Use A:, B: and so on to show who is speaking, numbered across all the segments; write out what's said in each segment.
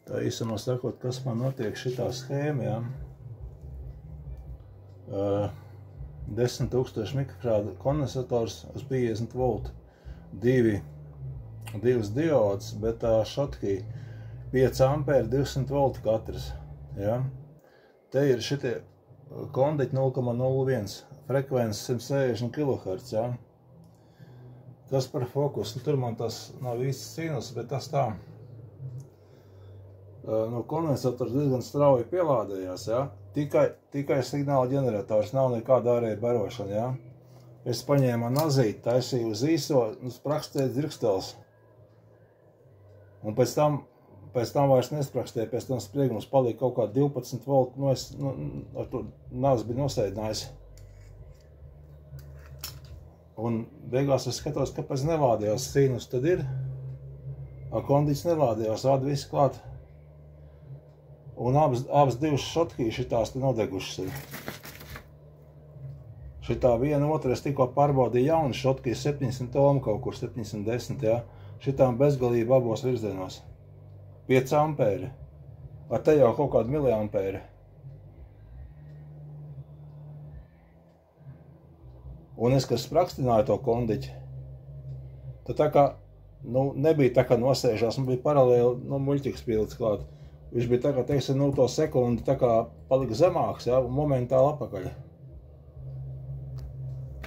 A: Tā īsumā sakot, kas man notiek šitā schēma, ja? 10 000 mikrofrāda kondensators uz 50 voltu, divas diodes, bet tā šotkī 5 ampēri, 200 volti katrs, ja? Te ir šitie kondiķi 0,01, frekvences 160 kHz, ja? Kas par fokusu? Tur man tas nav īsts sinus, bet tas tā. No kondensators diezgan strauji pielādējās, ja? Tikai signāla ģenerators, nav nekāda ārēja barošana, ja? Es paņēmu nazīti, taisīju uz īso, sprakstēju dzirkstels. Un pēc tam vairs nesprakstēju, pēc tam spriegums palika kaut kā 12 volti, ar to nāz bija nosēdinājis. Un beigās es skatos, kāpēc nelādījās sinus, tad ir. Kondiķis nelādījās, vada visi klāt. Un abas divas šotkī šitās te nodegušas ir. Šitā viena otra es tikko pārbaudīju jaunu šotkī 700 ohmu kaut kur, 710, ja? Šitām bezgalība abos virzienos. 5 ampēri. Ar te jau kaut kādu miliampēri. Un es, kas sprakstināju to kondiķi, tad tā kā, nebija tā kā nosēžās, man bija paralēli, muļķiks pilds klāt. Viņš bija tā kā, teiksim, to sekundi tā kā palika zemāks, ja, un momentāli apakaļ.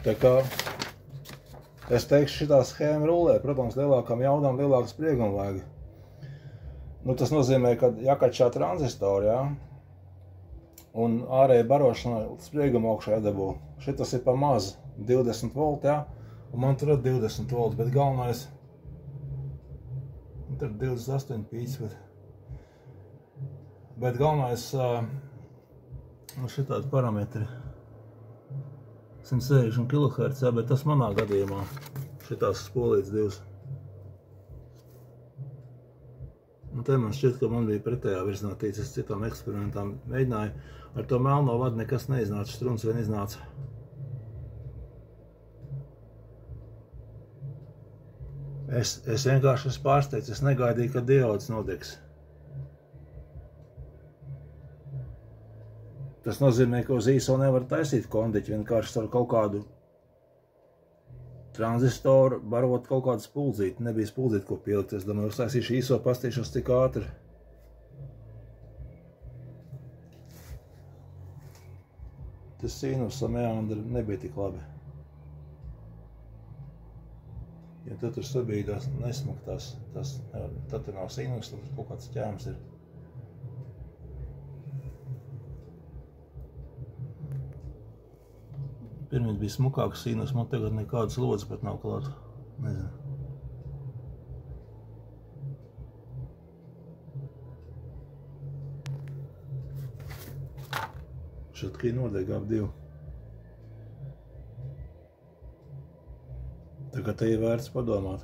A: Tā kā, es teikšu, šitā schēma rulē, protams, lielākam jaudām lielāku spriegumu vajag. Tas nozīmē, ka jākačā tranzistori, ja, un ārēja barošana spriegumu augšā jādabū. Šitas ir pa maz, 20 volti, ja, un man tur ir 20 volti, bet galvenais, tur ir 28 pīcis, bet galvenais, šitādi parametri, 160 kHz, ja, bet tas manā gadījumā, šitās spolītes divas. Un te man šķiet, ka man bija pretējā virzienā ticis citām eksperimentām. Mēģināju, ar to melno vadu nekas neiznāca, struns vien iznāca. Es vienkārši esmu pārsteigts, es negaidīju, ka diodes nodegs. Tas nozīmē, ka uz īso nevar taisīt kondiķi, vienkārši ar kaut kādu tranzistoru barot kaut kādu spuldzīti. Nebija spuldzīti, ko pielikt. Es domāju, uztaisīšu īso, pastīšos cik ātri. Tas sinusa meandri nebija tik labi. Ja tad tur sabīdās nesmaktās, tad tur nav sinus, tad kaut kāds ķēms ir. Pirmīt bija smukāks sinus, man tagad nekādas lodzes pat nav klāt. Nezinu. Šotkī nodeg ap divu. Tagad te ir vērts padomāt.